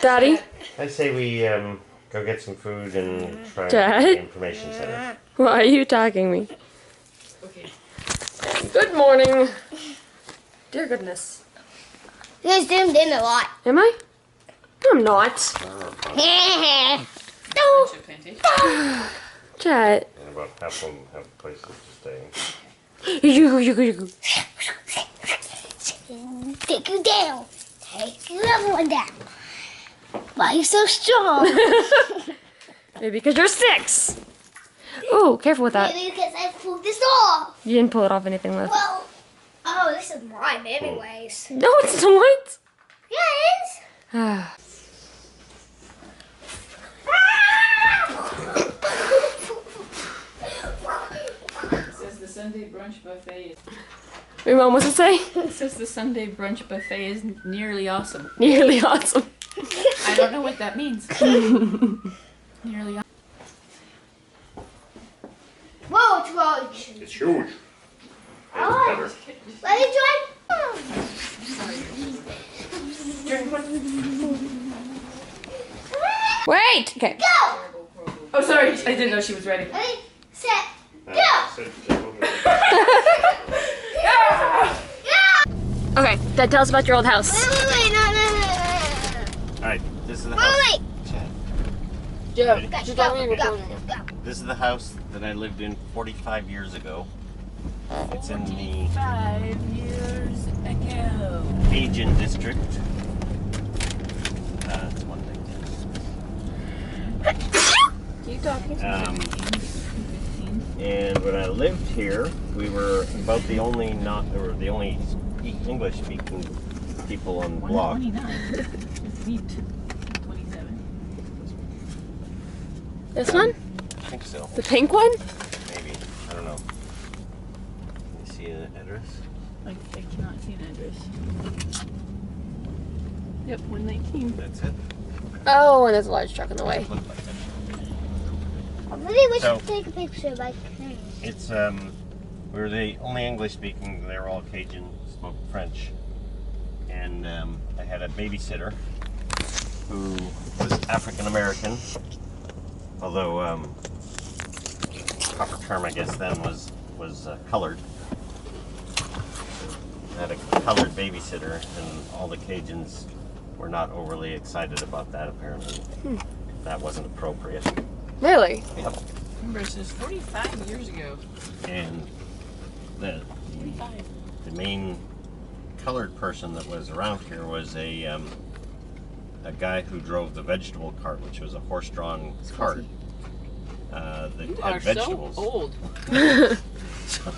Daddy? I say we go get some food and try Dad? the information center. Why are you talking me? Okay. Good morning. Dear goodness. You zoomed in a lot. Am I? No, I'm not. Bunch of plantation. Chat. And about half of them have places to stay. Take you down. Take everyone down. Why are you so strong? Maybe because you're 6. Oh, careful with that. Maybe because I pulled this off. You didn't pull it off anything left. Well, oh, this is mine anyways. No, it's not. Yeah, it is. Ah. It says the Sunday brunch buffet. Your mom wants to say? It says the Sunday brunch buffet is nearly awesome. Nearly awesome. I don't know what that means. Nearly awesome. Whoa, it's large. It's huge. Oh, let me try. Wait! Okay. Go! Oh, sorry. I didn't know she was ready. Ready, set, go! Okay, Dad, tell us about your old house. Wait, no. Alright, this is the house. Wait. Joe, Go. This is the house that I lived in 45 years ago. It's in the 5 years ago. Cajun district. That's one thing. Keep talking. And when I lived here, we were about the only English speaking people on the block. 129. It's neat. 27. This one? I think so. The pink one? Maybe. I don't know. Can you see an address? I cannot see an address. Yep, 119. That's it. Oh, and there's a large truck in the way. Look like that. I really wish So- to take a picture of my parents. It's we were the only English speaking. They were all Cajun, spoke French, and I had a babysitter who was African American, although proper term I guess then was colored. I had a colored babysitter, and all the Cajuns were not overly excited about that. Apparently, that wasn't appropriate. Really? Yep. Remember, it says 45 years ago. And the 45. the main colored person that was around here was a guy who drove the vegetable cart, which was a horse-drawn cart that You had are vegetables. so old. So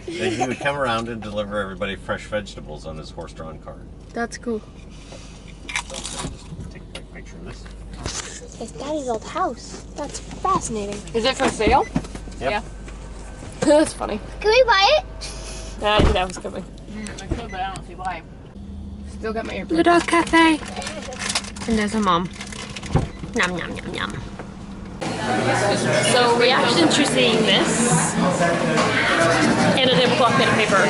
then he would come around and deliver everybody fresh vegetables on his horse-drawn cart. That's cool. So I'm gonna just take a quick picture of this. It's Daddy's old house. That's fascinating. Is it for sale? Yep. Yeah. That's funny. Can we buy it? I knew that was coming. I could, but I don't see why. Still got my earbuds. The dog cafe. And there's a mom. Nom nom nom nom. So reaction to seeing this and a tablecloth made of paper.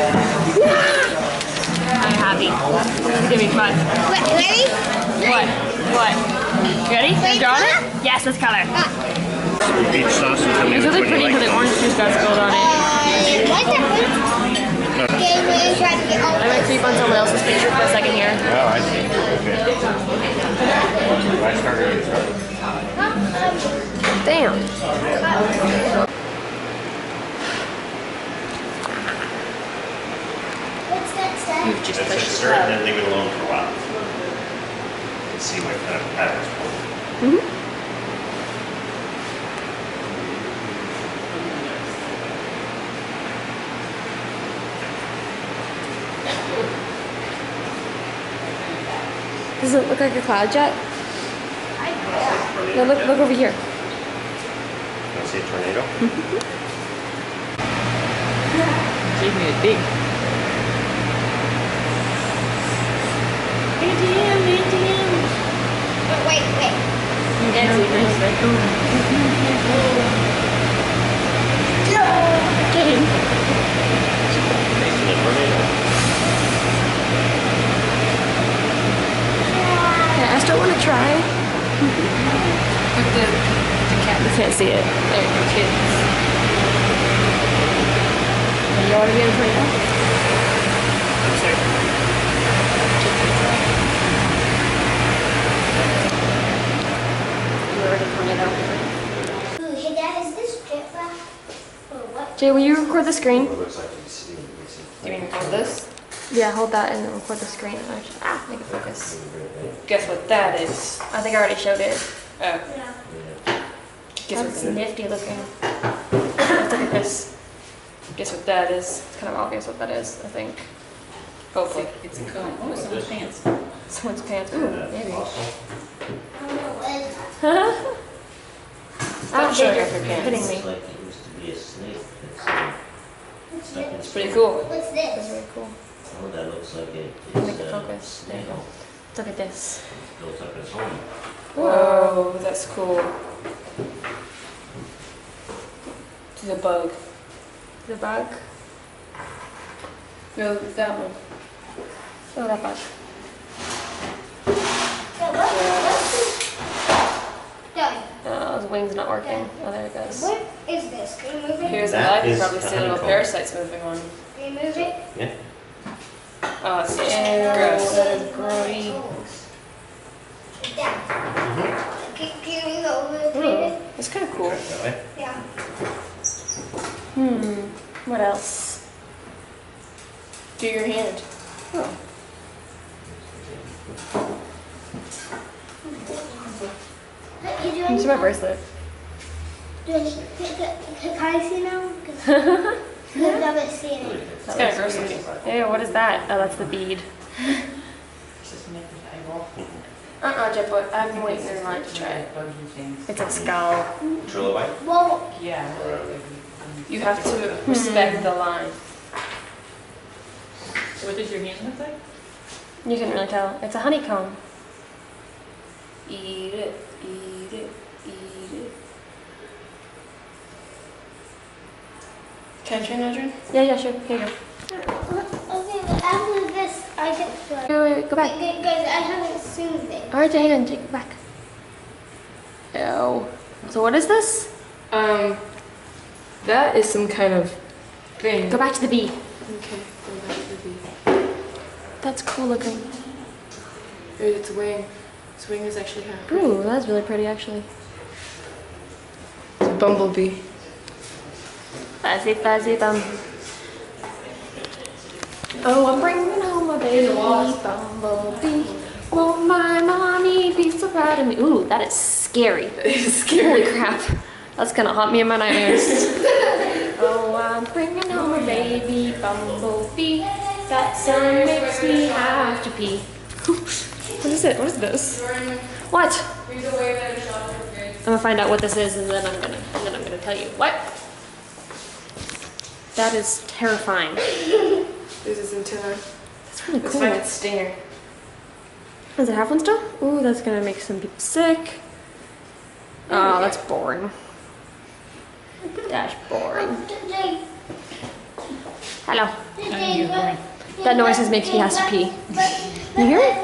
I'm happy. This is gonna be fun. Wait, ready? What? You ready? You draw it? Yes, let's color. Beach sauce and It's really pretty because the orange juice got spilled on it. What's that? Okay, we're gonna try to get all I'm gonna creep on someone else's picture for a second here. Oh, I see. Okay. I started. Damn. What's that stuff? You've just That's pushed it, stir it, and then leave it alone for a while. And see what kind of patterns form. Does it look like a cloud jet? No, look over here. Want to see a tornado? Gave me a big. Wait. Making a tornado. I still want to try. see it. There, kids. You already be able to turn it on? I'm sorry. You already turned it on. Ooh, hey Dad, is this jetpack? Or what? Jay, will you record the screen? It looks like he's sitting. Do you mean record this? Yeah, hold that and then record the screen. Actually, make it focus. Guess what that is? I think I already showed it. Oh, Yeah. guess That's what, nifty looking. Look at this. guess what that is? It's kind of obvious what that is, I think. Hopefully. It's a comb. Oh, someone's pants. Someone's pants. Ooh, maybe. I don't know what is that. Stop showing off your You're kidding pants. me. Like it used to be a snake. What's That's, this? It's pretty cool. What's That's this? really cool. oh, that looks like it Make is it focus. There you snail. go. Look at this. Built up its home. Whoa, that's cool. The bug. The bug. No, that one. Oh, that bug. Yeah, what's this? Daddy, Oh, his wing's not working. Oh, there it goes. what is this? Can you move it? Here's That a light. You is probably a see little honeycomb. parasites moving on. Can you move it? Yeah. Oh, it's Ew, gross. that is grody. Dad, can you go over the Ooh. table? That's kind of cool. That way. Yeah. What else? Do your hand. Oh. You doing? It's my bracelet. Can I see now? Because I haven't seen it. It's kind of gross looking. Ew, what is that? Oh, that's the bead. It's just making eyeball. Jetboy. I've been waiting in line to try it. Buggy things. It's a skull. Trilobite. Well, Yeah. You have to respect the line. So what does your hand look like? You can really tell. It's a honeycomb. Eat it, eat it, eat it. Can I train Adrian? Yeah, sure. Here you go. okay, but after this, I can try. Wait, go back. Guys, I haven't seen it. Alright, hang on, take it back. Ew. So what is this? That is some kind of thing. Go back to the bee. Okay, go back to the bee. That's cool looking. Here's its wing. Its wing is actually half. Ooh, that's really pretty actually. It's a bumblebee. Fuzzy, fuzzy bum. Oh, I'm bringing home a baby bumblebee. Won't my mommy be so proud of me? Ooh, that is scary. It's scary. Holy crap. That's gonna haunt me in my nightmares. Oh, I'm bringing home a baby bumblebee. That sun makes me have to pee. What is it? What is this? What? I'm gonna find out what this is, and then I'm gonna tell you. What? That is terrifying. This is antenna. That's really Let's cool. find its stinger. Does it have one still? Ooh, that's gonna make some people sick. Oh, that's boring. That's boring. Hello. That noise just makes me has to pee. You hear it?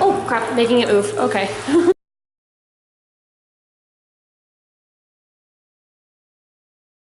Oh crap, making it move. Okay.